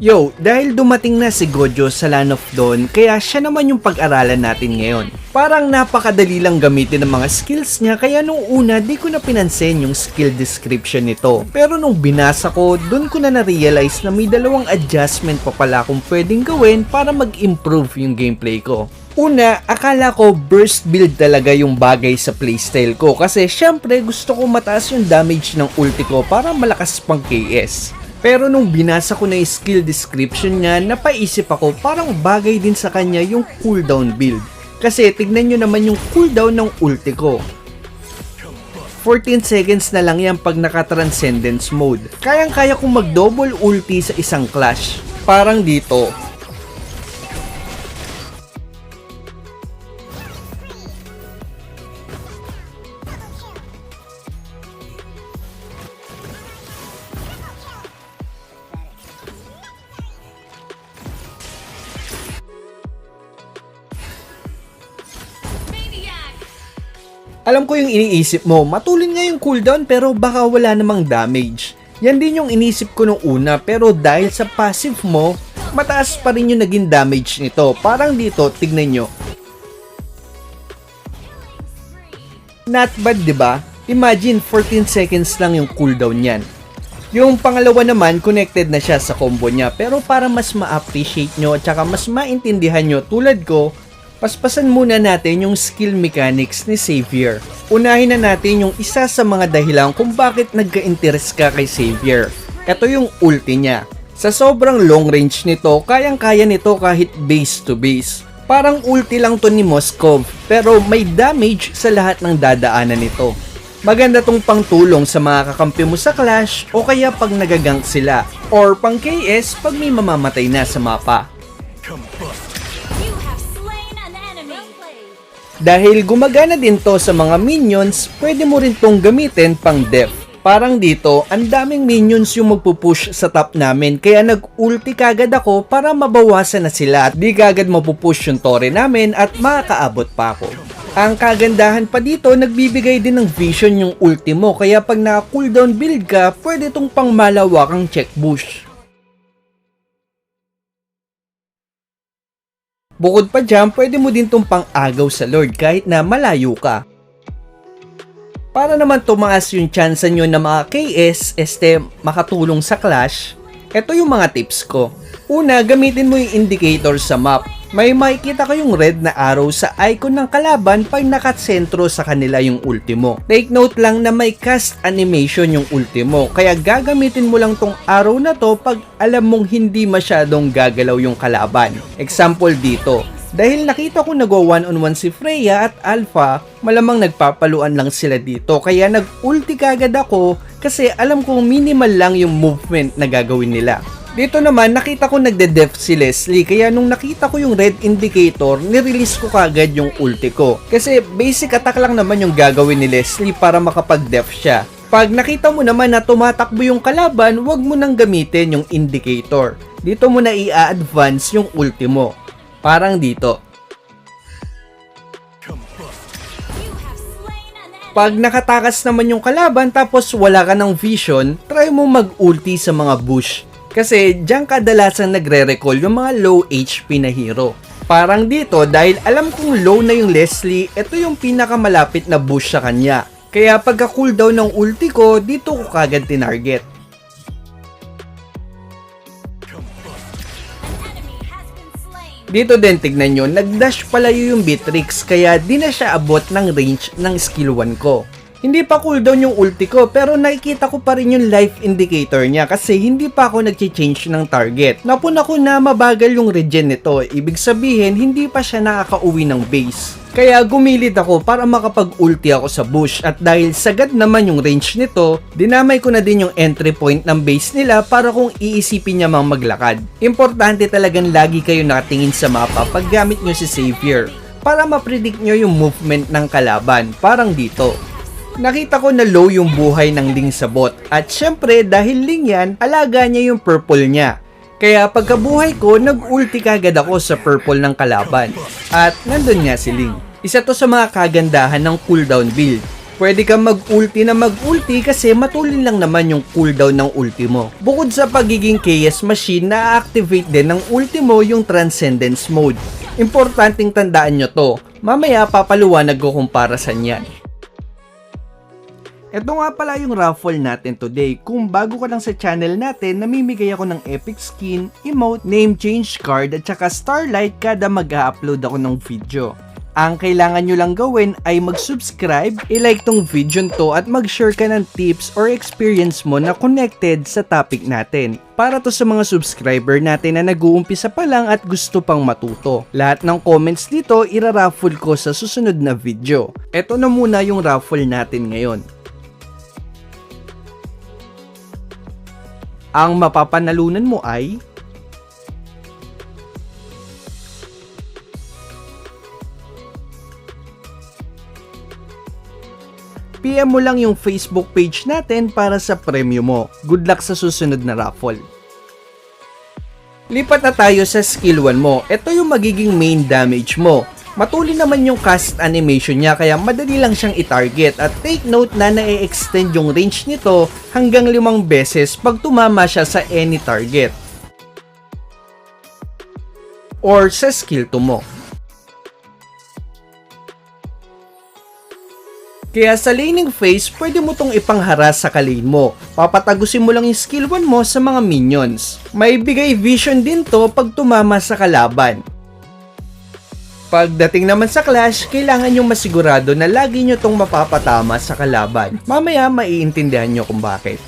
Yo, dahil dumating na si Gojo sa Land of Dawn, kaya siya naman yung pag-aralan natin ngayon. Parang napakadali lang gamitin ng mga skills niya, kaya nung una di ko na pinansin yung skill description nito. Pero nung binasa ko, dun ko na na-realize na may dalawang adjustment pa pala akong pwedeng gawin para mag-improve yung gameplay ko. Una, akala ko burst build talaga yung bagay sa playstyle ko kasi syempre gusto ko mataas yung damage ng ulti ko para malakas pang KS. Pero nung binasa ko na yung skill description niya, napaisip ako parang bagay din sa kanya yung cooldown build. Kasi tignan nyo naman yung cooldown ng ulti ko. 14 seconds na lang yan pag naka-transcendence mode. Kayang-kaya kong mag-double ulti sa isang clash. Parang dito. Alam ko yung iniisip mo, matulin nga yung cooldown pero baka wala namang damage. Yan din yung inisip ko nung una pero dahil sa passive mo, mataas pa rin yung naging damage nito. Parang dito, tignan nyo. Not bad, diba? Imagine 14 seconds lang yung cooldown yan. Yung pangalawa naman, connected na siya sa combo niya pero para mas ma-appreciate nyo at saka mas maintindihan nyo tulad ko, paspasan muna natin yung skill mechanics ni Xavier. Unahin na natin yung isa sa mga dahilan kung bakit nagka-interest ka kay Xavier. Ito yung ulti niya. Sa sobrang long range nito, kayang-kaya nito kahit base to base. Parang ulti lang to ni Moskov, pero may damage sa lahat ng dadaanan nito. Maganda tong pangtulong sa mga kakampi mo sa clash o kaya pag nagagank sila, or pang KS pag may mamamatay na sa mapa. Dahil gumagana din to sa mga minions, pwede mo rin tong gamitin pang def. Parang dito, ang daming minions yung magpupush sa top namin kaya nag-ulti kagad ako para mabawasan na sila at di kagad mapupush yung tore namin at makakaabot pa ako. Ang kagandahan pa dito, nagbibigay din ng vision yung ulti mo kaya pag naka-cooldown build ka, pwede tong pang malawakang check bush. Bukod pa dyan, pwede mo din itong pang-agaw sa Lord kahit na malayo ka. Para naman tumaas yung chance nyo na mga KS makatulong sa clash, ito yung mga tips ko. Una, gamitin mo yung indicator sa map. May makikita kayong red na arrow sa icon ng kalaban pag nakasentro sa kanila yung ulti mo. Take note lang na may cast animation yung ulti mo, kaya gagamitin mo lang tong arrow na to pag alam mong hindi masyadong gagalaw yung kalaban. Example dito, dahil nakita ko nagwa 1-on-1 si Freya at Alpha, malamang nagpapaluan lang sila dito, kaya nag-ulti kagad ako kasi alam kong minimal lang yung movement na gagawin nila. Dito naman, nakita ko nagde-def si Leslie, kaya nung nakita ko yung red indicator, nirelease ko kagad yung ulti ko. Kasi basic attack lang naman yung gagawin ni Leslie para makapag-def siya. Pag nakita mo naman na tumatakbo yung kalaban, wag mo nang gamitin yung indicator. Dito mo na i-advance yung ulti mo. Parang dito. Pag nakatakas naman yung kalaban tapos wala ka ng vision, try mo mag-ulti sa mga bush. Kasi diyan kadalasan nagre-recall yung mga low HP na hero. Parang dito, dahil alam kong low na yung Leslie, ito yung pinakamalapit na bush sa kanya. Kaya pagka cooldown ng ulti ko, dito ko kagad tinarget. Dito din tignan nyo, nag-dash palayo yung Beatrix kaya di na siya abot ng range ng skill 1 ko. Hindi pa cooldown yung ulti ko pero nakikita ko pa rin yung life indicator niya kasi hindi pa ako nag-change ng target. Napuna ko na mabagal yung regen nito, ibig sabihin hindi pa siya nakakauwi ng base. Kaya gumilid ako para makapag-ulti ako sa bush at dahil sagad naman yung range nito, dinamay ko na din yung entry point ng base nila para kung iisipin niya mang maglakad. Importante talagang lagi kayo nakatingin sa mapa pag gamit nyo si Xavier para ma-predict nyo yung movement ng kalaban, parang dito. Nakita ko na low yung buhay ng Ling sa bot at syempre dahil Ling yan, alaga niya yung purple niya. Kaya pagkabuhay ko, nag-ulti kagad ako sa purple ng kalaban. At nandun nga si Ling. Isa to sa mga kagandahan ng cooldown build. Pwede kang mag-ulti na mag-ulti kasi matulin lang naman yung cooldown ng ulti mo. Bukod sa pagiging KS machine, na-activate din ng ulti mo yung Transcendence Mode. Importanteng tandaan nyo to. Mamaya papaluwanag ko kung para saan yan. Ito nga pala yung raffle natin today. Kung bago ka lang sa channel natin, namimigay ako ng epic skin, emote, name change card at saka starlight kada mag-upload ako ng video. Ang kailangan nyo lang gawin ay mag-subscribe, i-like tong video to at mag-share ka ng tips or experience mo na connected sa topic natin. Para to sa mga subscriber natin na nag-uumpisa pa lang at gusto pang matuto. Lahat ng comments dito ira-raffle ko sa susunod na video. Ito na muna yung raffle natin ngayon. Ang mapapanalunan mo ay PM mo lang yung Facebook page natin para sa premyo mo. Good luck sa susunod na raffle. Lipat na tayo sa skill 1 mo. Ito yung magiging main damage mo. Matulin naman yung cast animation niya kaya madali lang siyang i-target at take note na na-extend yung range nito hanggang 5 beses pag tumama siya sa any target or sa skill 2 mo. Kaya sa laning phase, pwede mo tong ipangharas sa kalane mo. Papatagusin mo lang yung skill 1 mo sa mga minions. May bigay vision din to pag tumama sa kalaban. Pagdating naman sa clash, kailangan nyo masigurado na lagi nyo tong mapapatama sa kalaban. Mamaya maiintindihan nyo kung bakit.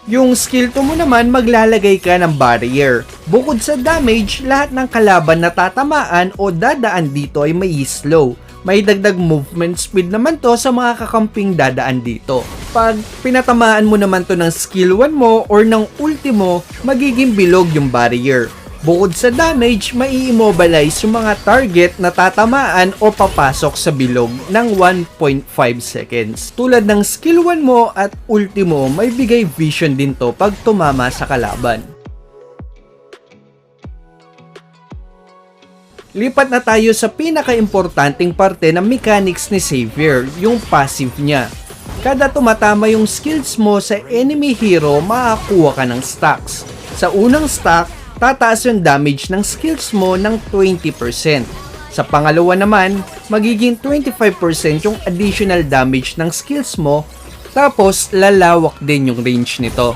Yung skill 2 mo naman, maglalagay ka ng barrier. Bukod sa damage, lahat ng kalaban na tatamaan o dadaan dito ay may slow. May dagdag movement speed naman to sa mga kakamping dadaan dito. Pag pinatamaan mo naman to ng skill 1 mo or ng ulti mo, magiging bilog yung barrier. Bukod sa damage, mai-immobilize yung mga target na tatamaan o papasok sa bilog ng 1.5 seconds. Tulad ng skill 1 mo at ulti mo, may bigay vision din to pag tumama sa kalaban. Lipat na tayo sa pinaka-importanting parte ng mechanics ni Xavier, yung passive niya. Kada tumatama yung skills mo sa enemy hero, makakuha ka ng stacks. Sa unang stack, tataas yung damage ng skills mo ng 20%. Sa pangalawa naman, magiging 25% yung additional damage ng skills mo, tapos lalawak din yung range nito.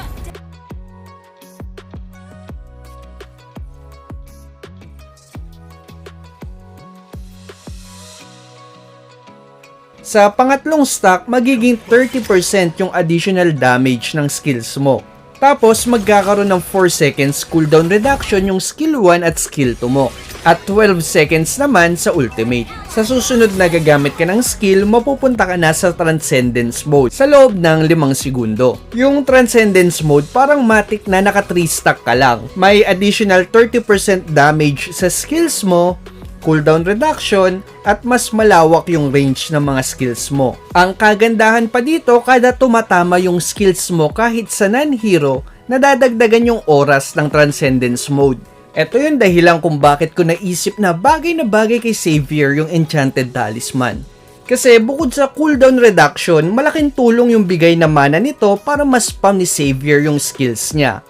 Sa pangatlong stack, magiging 30% yung additional damage ng skills mo. Tapos, magkakaroon ng 4 seconds cooldown reduction yung skill 1 at skill 2 mo. At 12 seconds naman sa ultimate. Sa susunod na gagamit ka ng skill, mapupunta ka na sa Transcendence Mode sa loob ng 5 segundo. Yung Transcendence Mode, parang matik na naka 3 stack ka lang. May additional 30% damage sa skills mo, cooldown reduction, at mas malawak yung range ng mga skills mo. Ang kagandahan pa dito, kada tumatama yung skills mo kahit sa non-hero, nadadagdagan yung oras ng Transcendence Mode. Ito yung dahilan kung bakit ko naisip na bagay kay Xavier yung Enchanted Talisman. Kasi bukod sa cooldown reduction, malaking tulong yung bigay na mana nito para mas spam ni Xavier yung skills niya.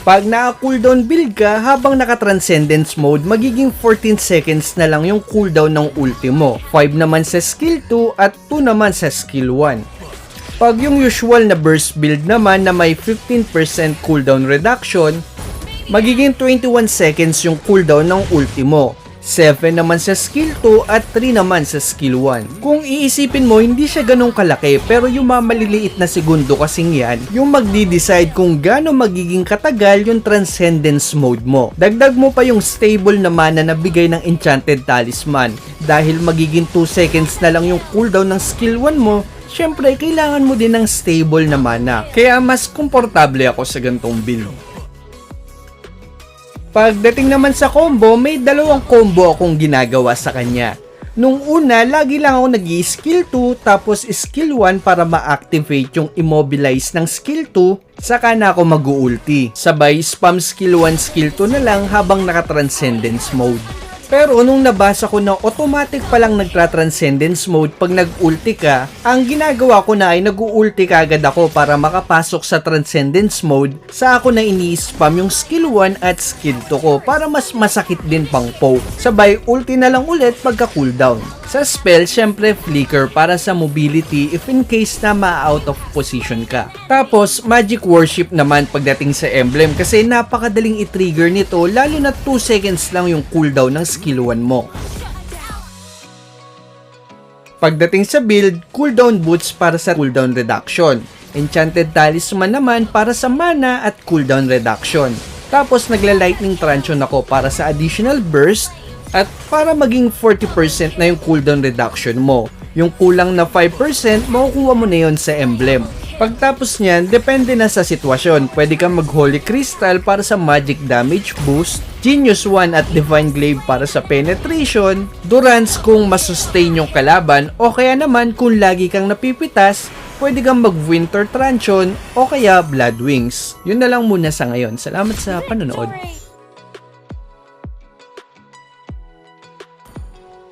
Pag naka-cooldown build ka, habang naka-Transcendence Mode, magiging 14 seconds na lang yung cooldown ng ulti mo. 5 naman sa skill 2 at 2 naman sa skill 1. Pag yung usual na burst build naman na may 15% cooldown reduction, magiging 21 seconds yung cooldown ng ulti mo. 7 naman sa skill 2 at 3 naman sa skill 1. Kung iisipin mo, hindi siya ganong kalaki pero yung mamaliliit na segundo kasing yan, yung magdi-decide kung gaano magiging katagal yung Transcendence Mode mo. Dagdag mo pa yung stable na mana na bigay ng Enchanted Talisman. Dahil magiging 2 seconds na lang yung cooldown ng skill 1 mo, syempre kailangan mo din ng stable na mana. Kaya mas komportable ako sa gantong build. Pagdating naman sa combo, may 2 combo akong ginagawa sa kanya. Nung una, lagi lang ako nag-skill 2 tapos skill 1 para ma-activate yung immobilize ng skill 2, saka na ako mag-ulti. Sabay spam skill 1, skill 2 na lang habang naka-Transcendence Mode. Pero nung nabasa ko na automatic palang nagtra-transcendence mode pag nag-ulti ka, ang ginagawa ko na ay nag-ulti kagad ako para makapasok sa transcendence mode, sa ako na ini-spam yung skill 1 at skill 2 ko para mas masakit din pang poke. Sabay ulti na lang ulit pagka cooldown. Sa spell, syempre flicker para sa mobility if in case na ma-out of position ka. Tapos, magic worship naman pagdating sa emblem kasi napakadaling i-trigger nito lalo na 2 seconds lang yung cooldown ng skill 1 mo. Pagdating sa build, cooldown boots para sa cooldown reduction. Enchanted Talisman naman para sa mana at cooldown reduction. Tapos nagla-lightning truncheon ako para sa additional burst at para maging 40% na yung cooldown reduction mo. Yung kulang na 5%, makukuha mo na yun sa emblem. Pagtapos niyan, depende na sa sitwasyon. Pwede kang mag Holy Crystal para sa magic damage boost, Genius 1 at Divine Glaive para sa penetration, Durance kung masustain yung kalaban, o kaya naman kung lagi kang napipitas, pwede kang mag Winter Truncheon o kaya Blood Wings. Yun na lang muna sa ngayon. Salamat sa panonood.